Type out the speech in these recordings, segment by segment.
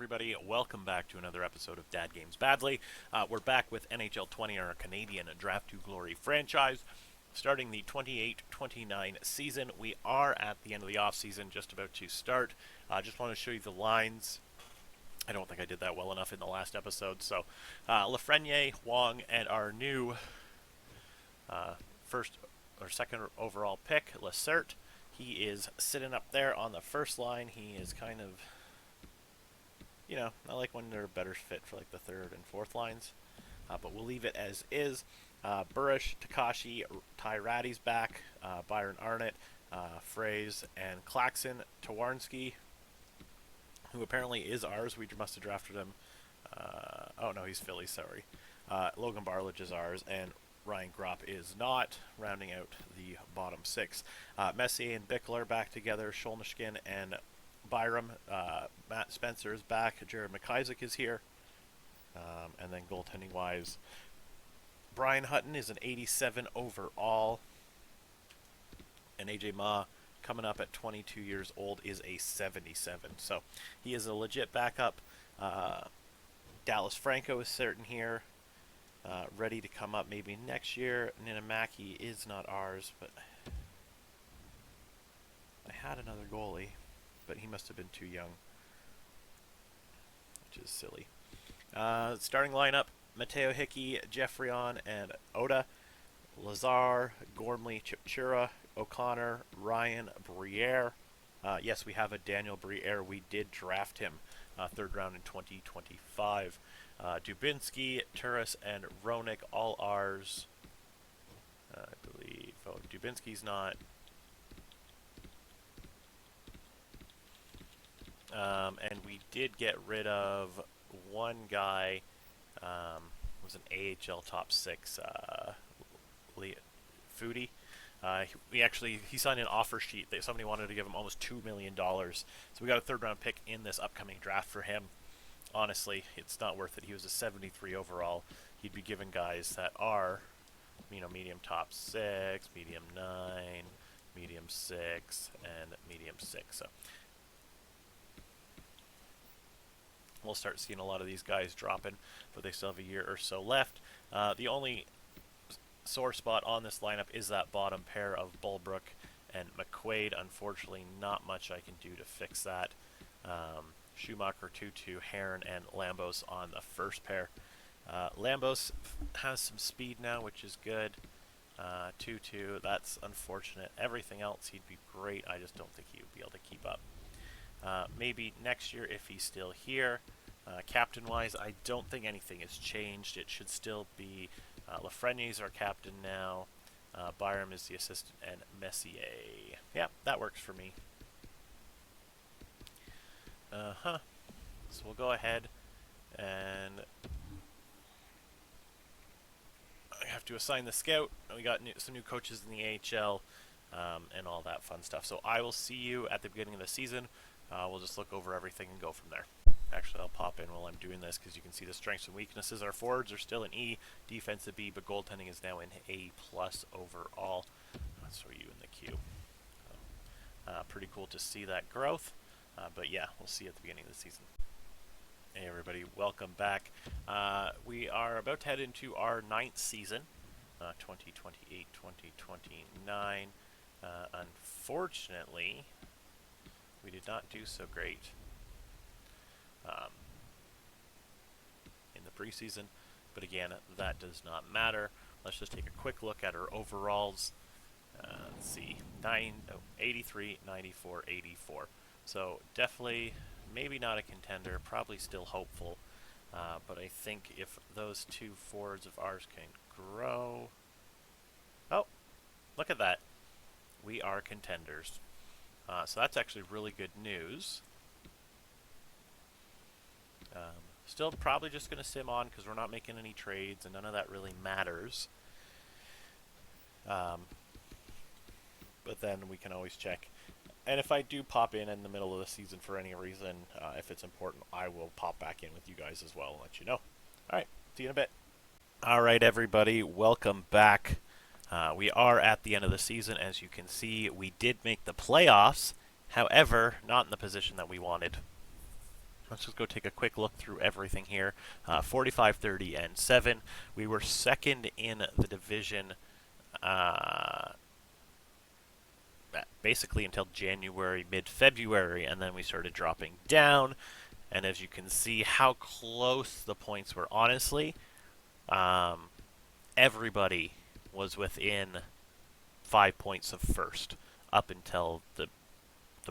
everybody. Welcome back to another episode of Dad Games Badly. We're back with NHL 20, our Canadian Draft to Glory franchise. Starting the 28-29 season. We are at the end of the offseason, just about to start. Just want to show you the lines. I don't think I did that well enough in the last episode. So, Lafreniere, Wong, and our new first or second overall pick, Lacerte. He is sitting up there on the first line. He is kind of, I like when they're a better fit for like the third and fourth lines. But we'll leave it as is. Burish, Takashi, Ty Ratty's back. Byron Arnott, Fraze, and Klaxon, Tawarnski, who apparently is ours. We must have drafted him. Oh, no, he's Philly, sorry. Logan Barlage is ours, and Ryan Gropp is not, rounding out the bottom six. Messier and Bickler back together. Sholnishkin and Byram. Matt Spencer is back. Jared McIsaac is here. And then goaltending-wise, Brian Hutton is an 87 overall. And AJ Ma, coming up at 22 years old, is a 77. So he is a legit backup. Dallas Franco is certain here. Ready to come up maybe next year. Ninamaki is not ours, but I had another goalie, but he must have been too young, which is silly. Starting lineup, Matteo Hickey, Jeffrion, and Oda. Lazar, Gormley, Chipchura, O'Connor, Ryan, Briere. Yes, we have a Daniel Briere. We did draft him third round in 2025. Dubinsky, Turris, and Roenick, all ours. I believe. Oh, Dubinsky's not. And we did get rid of one guy. Was an AHL top six. Foodie. He signed an offer sheet that somebody wanted to give him almost $2 million. So we got a third round pick in this upcoming draft for him. Honestly, it's not worth it. He was a 73 overall. He'd be given guys that are, medium top 6, medium 9, medium 6, and medium 6. So we'll start seeing a lot of these guys dropping, but they still have a year or so left. The only sore spot on this lineup is that bottom pair of Bulbrook and McQuaid. Unfortunately, not much I can do to fix that. Schumacher, Tutu, Heron, and Lambos on the first pair. Lambos has some speed now, which is good. Tutu, that's unfortunate. Everything else, he'd be great. I just don't think he would be able to keep up. Maybe next year if he's still here. Captain-wise, I don't think anything has changed. It should still be Lafreniere's our captain now. Byram is the assistant, and Messier. Yeah, that works for me. So we'll go ahead and I have to assign the scout. We got some new coaches in the AHL and all that fun stuff. So I will see you at the beginning of the season. We'll just look over everything and go from there. Actually, I'll pop in while I'm doing this because you can see the strengths and weaknesses. Our forwards are still an E, defense a B, but goaltending is now an A+ overall. Let's throw you in the queue. Pretty cool to see that growth. But yeah, we'll see you at the beginning of the season. Hey everybody, welcome back. We are about to head into our 9th season, 2028-2029. Unfortunately, we did not do so great in the preseason, but again, that does not matter. Let's just take a quick look at our overalls. Let's see, 83, 94, 84. So definitely, maybe not a contender, probably still hopeful. But I think if those two forwards of ours can grow... Oh, look at that. We are contenders. So that's actually really good news. Still probably just going to sim on because we're not making any trades and none of that really matters. But then we can always check. And if I do pop in the middle of the season for any reason, if it's important, I will pop back in with you guys as well and let you know. All right, see you in a bit. All right, everybody, welcome back. We are at the end of the season. As you can see, we did make the playoffs. However, not in the position that we wanted. Let's just go take a quick look through everything here. 45, 30, and 7. We were second in the division basically until January, mid-February, and then we started dropping down. And as you can see how close the points were, honestly, everybody was within 5 points of first up until the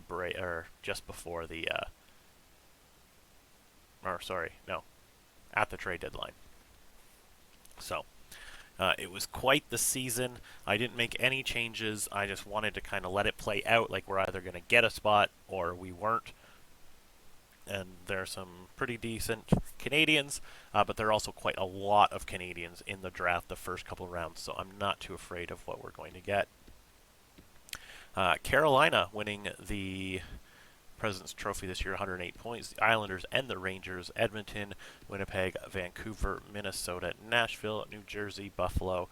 break, or just before the at the trade deadline. So it was quite the season. I didn't make any changes. I just wanted to kind of let it play out, like we're either going to get a spot or we weren't. And there are some pretty decent Canadians, but there are also quite a lot of Canadians in the draft the first couple rounds, so I'm not too afraid of what we're going to get. Carolina winning the President's Trophy this year, 108 points. The Islanders and the Rangers, Edmonton, Winnipeg, Vancouver, Minnesota, Nashville, New Jersey, Buffalo.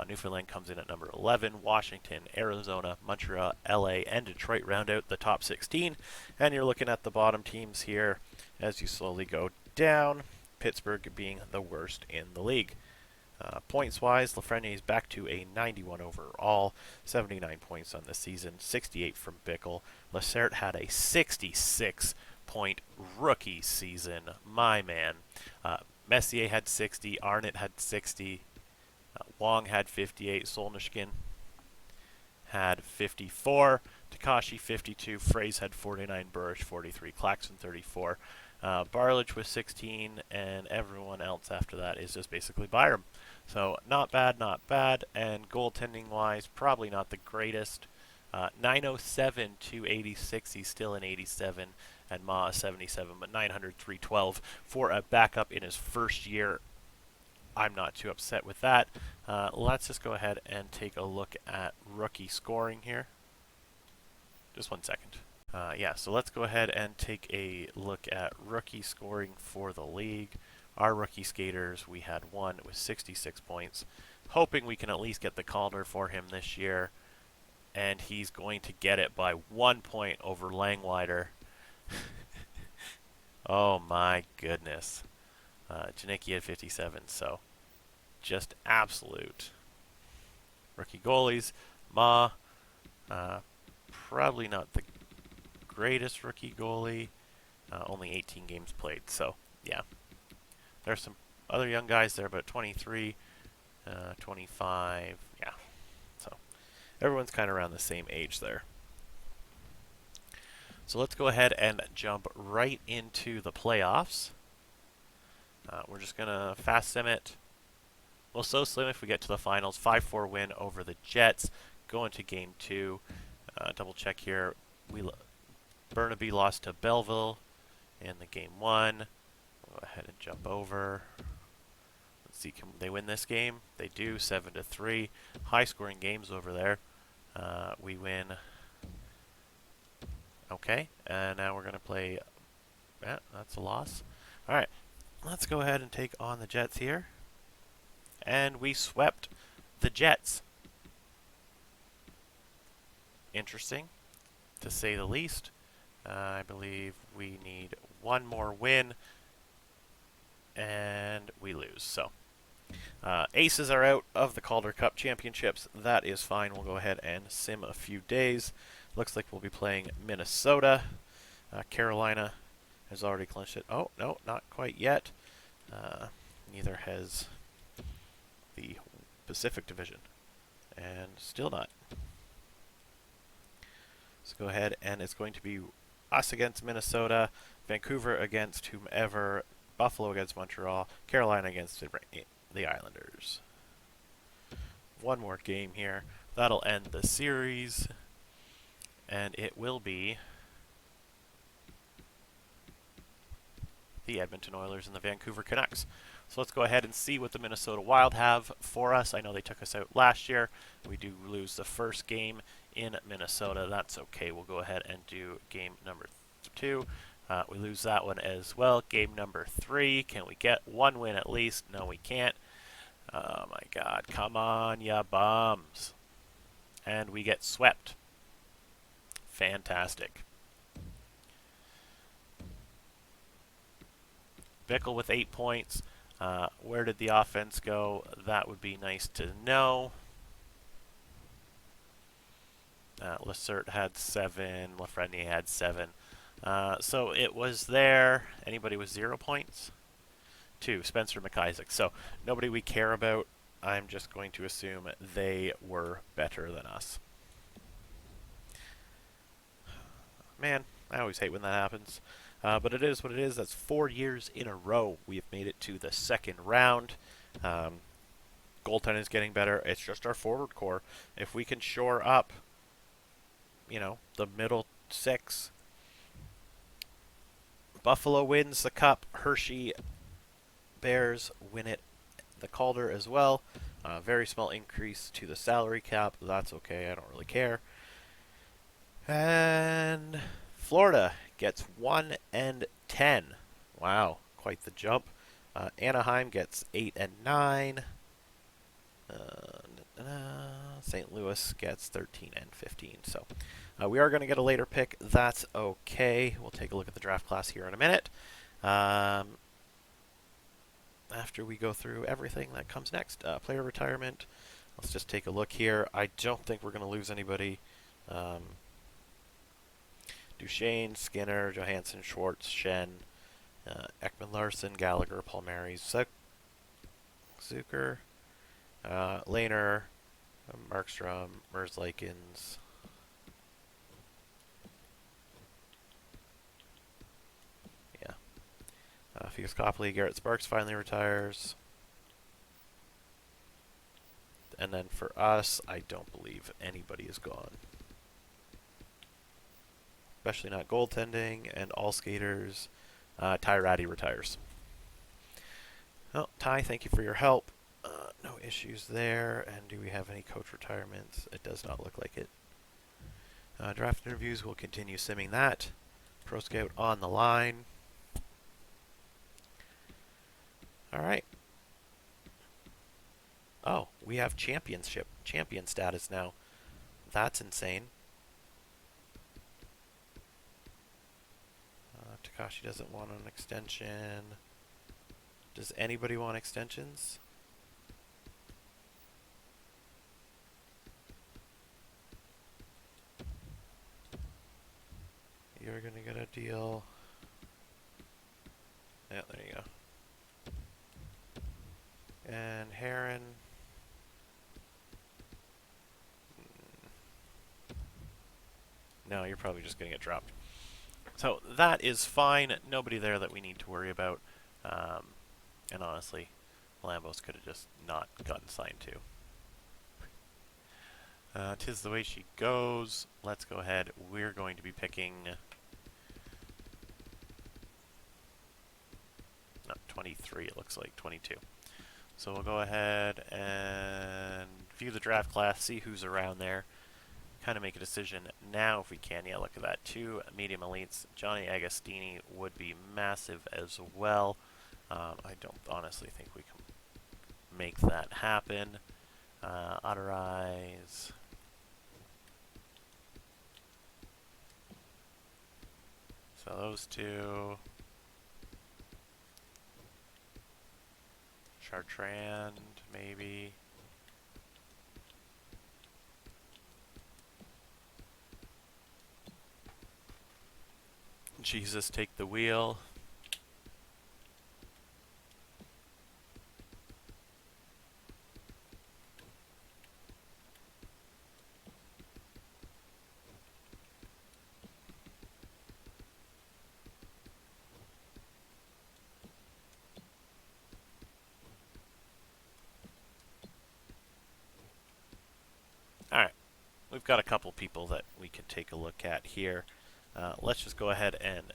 Newfoundland comes in at number 11. Washington, Arizona, Montreal, LA, and Detroit round out the top 16. And you're looking at the bottom teams here as you slowly go down. Pittsburgh being the worst in the league. Points-wise, Lafreniere is back to a 91 overall, 79 points on the season, 68 from Bickle. Lacerte had a 66-point rookie season, my man. Messier had 60, Arnott had 60, Wong had 58, Solnishkin had 54, Takashi 52, Fraze had 49, Burish 43, Claxton 34, Barlich with 16, and everyone else after that is just basically Byram. So not bad, not bad, and goaltending-wise, probably not the greatest. 907 to 86, he's still an 87, and Ma a 77, but 900, 312 for a backup in his first year. I'm not too upset with that. Let's just go ahead and take a look at rookie scoring here. Just 1 second. So let's go ahead and take a look at rookie scoring for the league. Our rookie skaters, we had one with 66 points. Hoping we can at least get the Calder for him this year. And he's going to get it by 1 point over Langwider. Oh my goodness. Janicki had 57, so just absolute. Rookie goalies, Ma, probably not the greatest rookie goalie, only 18 games played, so yeah. There's some other young guys there, but 23, 25, yeah. So everyone's kind of around the same age there. So let's go ahead and jump right into the playoffs. We're just going to fast sim it. We'll so slim if we get to the finals. 5-4 win over the Jets. Go into game 2. Double check here. Burnaby lost to Belleville in the game 1. Go ahead and jump over. Let's see, can they win this game? They do, 7-3. High-scoring games over there. We win. Okay, and now we're going to play. Yeah, that's a loss. All right, let's go ahead and take on the Jets here. And we swept the Jets. Interesting, to say the least. I believe we need one more win, and we lose. So, Aces are out of the Calder Cup Championships. That is fine. We'll go ahead and sim a few days. Looks like we'll be playing Minnesota. Carolina has already clinched it. Oh, no, not quite yet. Neither has the Pacific Division. And still not. Let's go ahead, and it's going to be us against Minnesota, Vancouver against whomever, Buffalo against Montreal, Carolina against the Islanders. One more game here. That'll end the series. And it will be the Edmonton Oilers and the Vancouver Canucks. So let's go ahead and see what the Minnesota Wild have for us. I know they took us out last year. We do lose the first game in Minnesota. That's okay. We'll go ahead and do game number 2. We lose that one as well. Game number 3. Can we get one win at least? No, we can't. Oh my God. Come on, ya bums. And we get swept. Fantastic. Bickle with 8 points. Where did the offense go? That would be nice to know. Lacert had 7. Lafreniere had 7. So it was there. Anybody with 0 points? 2. Spencer McIsaac. So nobody we care about. I'm just going to assume they were better than us. Man, I always hate when that happens. But it is what it is. That's 4 years in a row we have made it to the second round. Goaltending is getting better. It's just our forward core. If we can shore up, the middle 6. Buffalo wins the cup. Hershey Bears win it, the Calder as well. Very small increase to the salary cap. That's okay. I don't really care. And Florida gets 1 and 10. Wow, quite the jump. Anaheim gets 8 and 9. St. Louis gets 13 and 15. So we are going to get a later pick. That's okay. We'll take a look at the draft class here in a minute. After we go through everything that comes next. Player retirement. Let's just take a look here. I don't think we're going to lose anybody. Duchesne, Skinner, Johansson, Schwartz, Shen, Ekman Larson, Gallagher, Palmieri, Zucker, Lehner, Markstrom, Merzlikens. Yeah. Felix Copley, Garrett Sparks finally retires. And then for us, I don't believe anybody is gone. Especially not goaltending and all skaters. Ty Ratty retires. Well, Ty, thank you for your help. No issues there. And do we have any coach retirements? It does not look like it. Draft interviews, we'll continue simming that. Pro Scout on the line. All right. Oh, we have champion status now. That's insane. Takashi doesn't want an extension. Does anybody want extensions? You're going to get a deal. Yeah, there you go. And Heron. No, you're probably just going to get dropped. So that is fine. Nobody there that we need to worry about. And honestly, Lambos could have just not gotten signed to. 'Tis the way she goes. Let's go ahead. We're going to be picking... Not 23, it looks like 22. So we'll go ahead and view the draft class, see who's around there. Kind of make a decision now if we can. Yeah, look at that. 2 medium elites. Johnny Agostini would be massive as well. I don't honestly think we can make that happen. Autorize. So those 2. Chartrand, maybe. Jesus, take the wheel. Alright, we've got a couple people that we can take a look at here. Let's just go ahead and...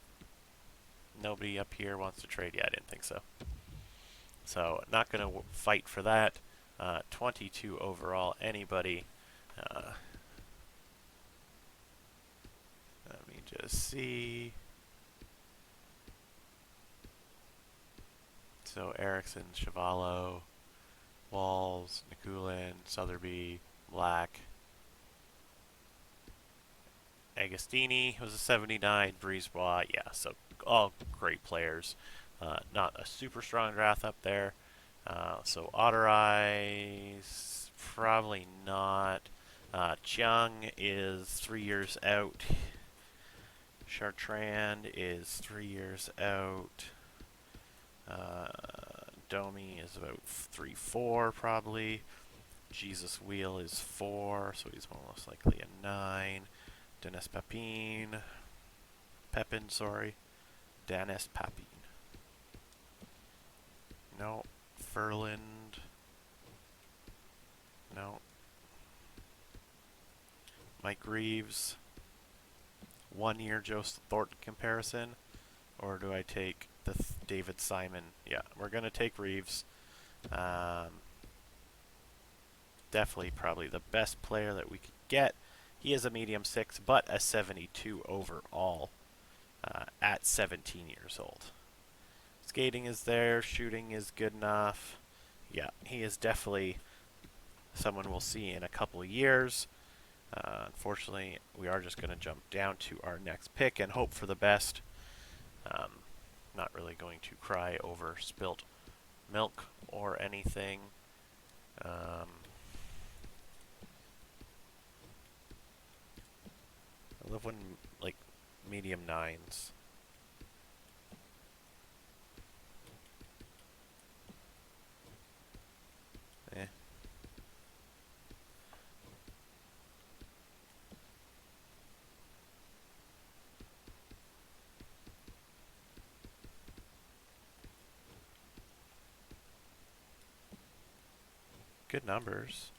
Nobody up here wants to trade? Yeah, I didn't think so. So, not going to fight for that. 22 overall. Anybody? Let me just see. So, Erickson, Chavallo, Walls, Nikulin, Sotheby, Black. Agostini was a 79. Brisebois, yeah, so all great players. Not a super strong draft up there. So Otter Eyes, probably not. Chiang is 3 years out. Chartrand is 3 years out. Domi is about 3-4 probably. Jesus Wheel is 4, so he's most likely a 9. Dennis Pepin, sorry. Dennis Papin. No. Furland. No. Mike Reeves. 1 year Joe Thornton comparison. Or do I take the David Simon? Yeah, we're going to take Reeves. Definitely probably the best player that we could get. He is a medium 6, but a 72 overall at 17 years old. Skating is there. Shooting is good enough. Yeah, he is definitely someone we'll see in a couple of years. Unfortunately, we are just going to jump down to our next pick and hope for the best. Not really going to cry over spilt milk or anything. I love when, like, medium 9s. Eh. Good numbers.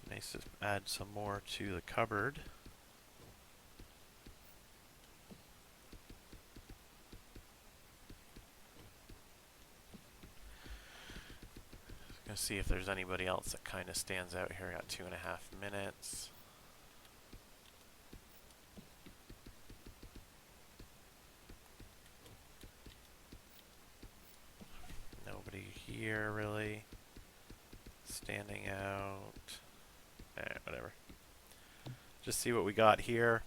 Nice to add some more to the cupboard. Gonna see if there's anybody else that kind of stands out here. Got 2.5 minutes. Nobody here really standing out. Whatever. Just see what we got here.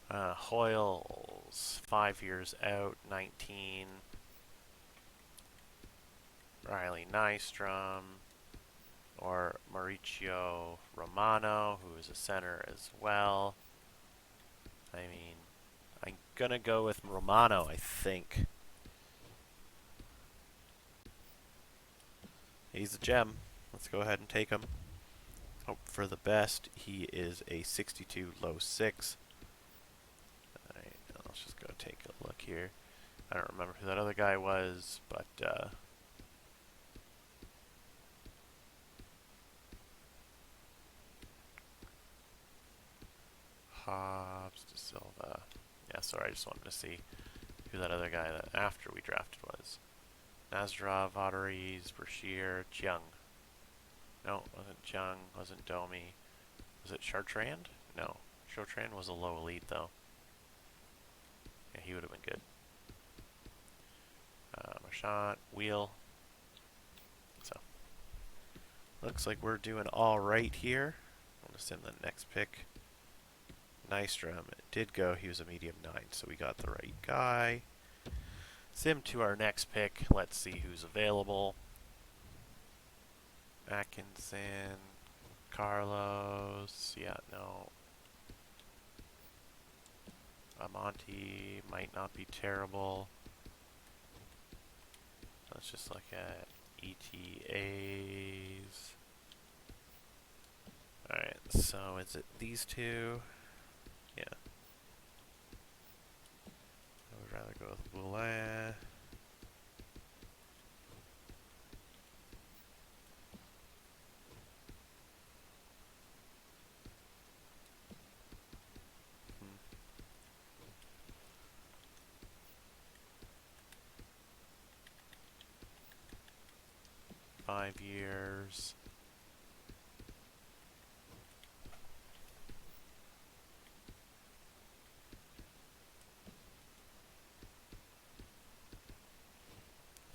Hoyles, 5 years out, 19. Riley Nystrom, or Mauricio Romano, who is a center as well. I mean, I'm gonna go with Romano, I think. He's a gem. Let's go ahead and take him. Hope for the best. He is a 62 low 6. Alright, let's just go take a look here. I don't remember who that other guy was, but Hobbs De Silva. Yeah, sorry, I just wanted to see who that other guy that after we drafted was. Nazarov, Otteries, Brashear, Jiang. No, wasn't Jiang, wasn't Domi. Was it Chartrand? No. Chartrand was a low elite, though. Yeah, he would have been good. Marchand, Wheel. So, looks like we're doing all right here. I'm going to send the next pick. Nystrom did go. He was a medium 9, so we got the right guy. Sim to our next pick. Let's see who's available. Atkinson, Carlos. Yeah, no. Amonte might not be terrible. Let's just look at ETAs. Alright, so is it these two? Yeah. I would rather go with Boulin. Hmm. 5 years.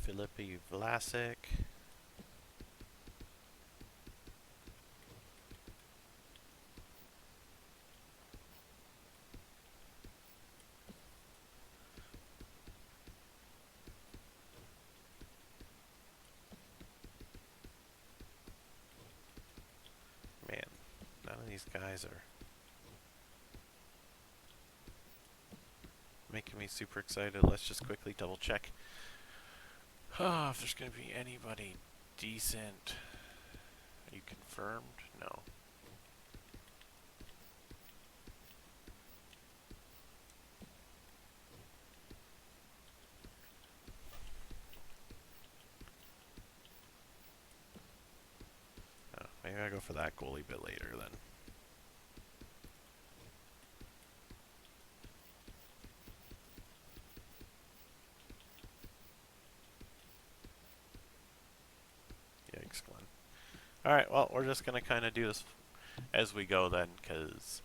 Filipe Vlasic. these guys are making me super excited. Let's just quickly double check. Oh, if there's going to be anybody decent. Are you confirmed? No. Oh, maybe I'll go for that goalie a bit later then. Yikes, Glenn. Alright, well, we're just going to kind of do this as we go then, because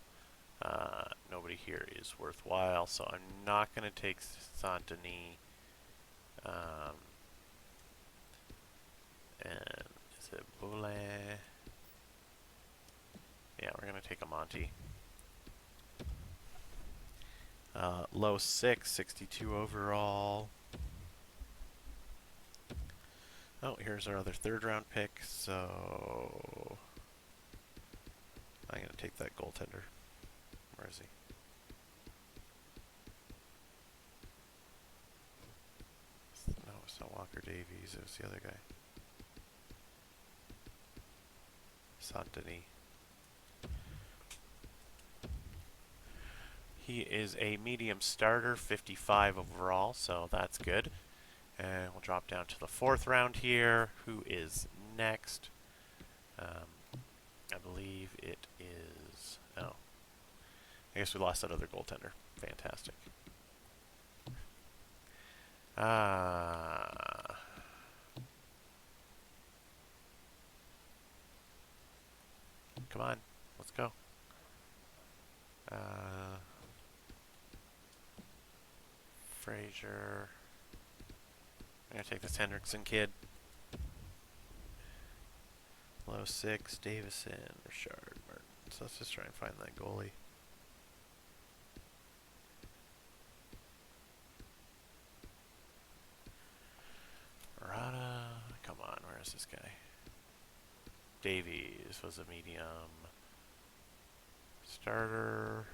nobody here is worthwhile, so I'm not going to take Saint-Denis. And is it Boulin? Yeah, we're going to take a Monty. Low 6, 62 overall. Oh, here's our other third round pick, so I'm going to take that goaltender. Where is he? No, it's not Walker Davies, it was the other guy. Saint-Denis. He is a medium starter, 55 overall, so that's good. And we'll drop down to the fourth round here. Who is next? I believe it is... Oh. I guess we lost that other goaltender. Fantastic. Come on. Let's go. Frazier. I'm going to take this Hendrickson kid. Low 6, Davison, Richard, Martin. So let's just try and find that goalie. Murata. Come on, where is this guy? Davies was a medium starter.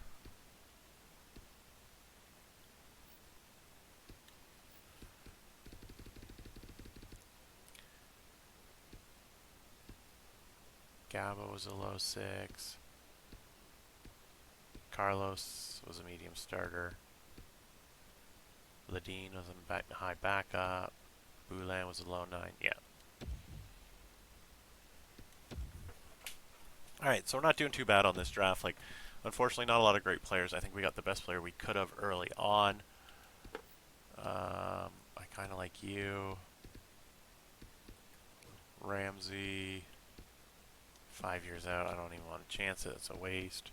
Gabo was a low 6. Carlos was a medium starter. Ladine was a high backup. Boulin was a low 9. Yeah. Alright, so we're not doing too bad on this draft. Like, unfortunately, not a lot of great players. I think we got the best player we could have early on. I kind of like you. Ramsey. 5 years out. I don't even want to chance it. It's a waste.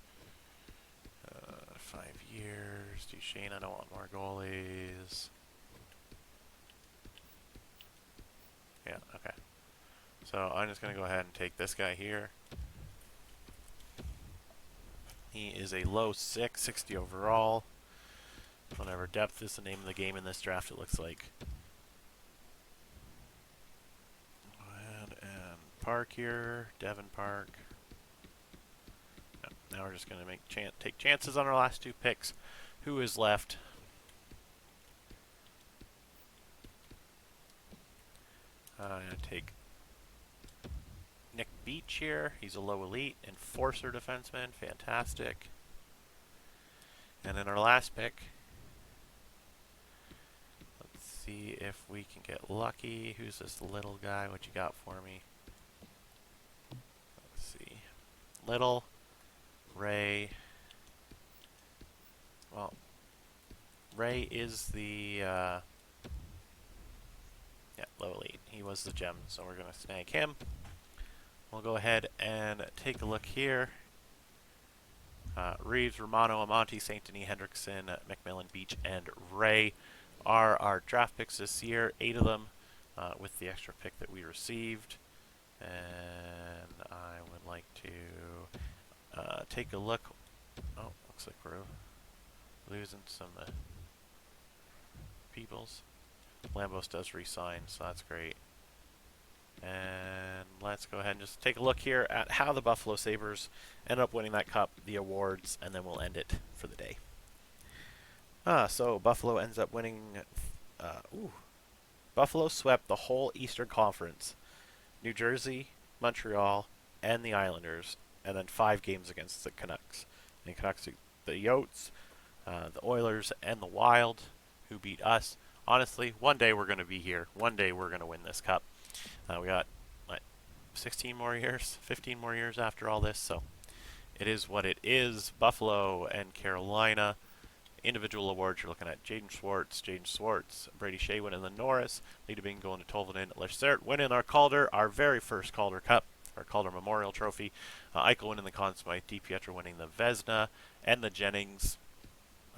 5 years. Duchesne, I don't want more goalies. Yeah, okay. So I'm just going to go ahead and take this guy here. He is a low 6, 60 overall. Whenever depth is the name of the game in this draft, it looks like. Go ahead and Park here. Devon Park. Now we're just going to take chances on our last 2 picks. Who is left? I'm going to take Nick Beach here. He's a low elite enforcer defenseman. Fantastic. And then our last pick. Let's see if we can get lucky. Who's this little guy? What you got for me? Let's see. Little. Ray. Well, Ray is the low elite. He was the gem, so we're going to snag him. We'll go ahead and take a look here. Reeves, Romano, Amonte, St. Denis, Hendrickson, McMillan, Beach, and Ray are our draft picks this year. 8 of them with the extra pick that we received. And I would like to take a look. Oh, looks like we're losing some peoples. Lambos does re-sign, so that's great. And let's go ahead and just take a look here at how the Buffalo Sabres ended up winning that cup, the awards, and then we'll end it for the day. So Buffalo ends up winning. Buffalo swept the whole Eastern Conference: New Jersey, Montreal, and the Islanders, and then 5 games against the Canucks. The Canucks, the Yotes, the Oilers, and the Wild, who beat us. Honestly, one day we're going to be here. One day we're going to win this cup. We got what, 16 more years, 15 more years after all this, so it is what it is. Buffalo and Carolina. Individual awards, you're looking at Jaden Schwartz, Brady Shea winning the Norris, Liedebing going to Tolvanen, Lachert winning our Calder, our very first Calder Cup, our Calder Memorial Trophy, Eichel winning the Conn Smythe, DiPietro winning the Vezina and the Jennings,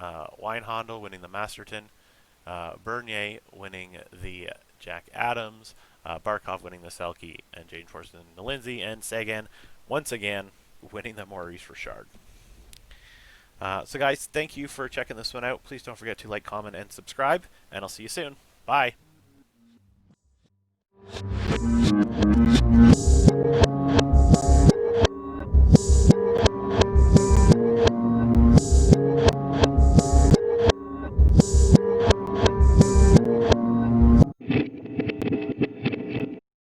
Weinhandel winning the Masterton, Bernier winning the Jack Adams, Barkov winning the Selke, and Jaden Schwartz winning the Lindsay, and Sagan once again winning the Maurice Richard. So guys, thank you for checking this one out. Please don't forget to like, comment, and subscribe, and I'll see you soon. Bye.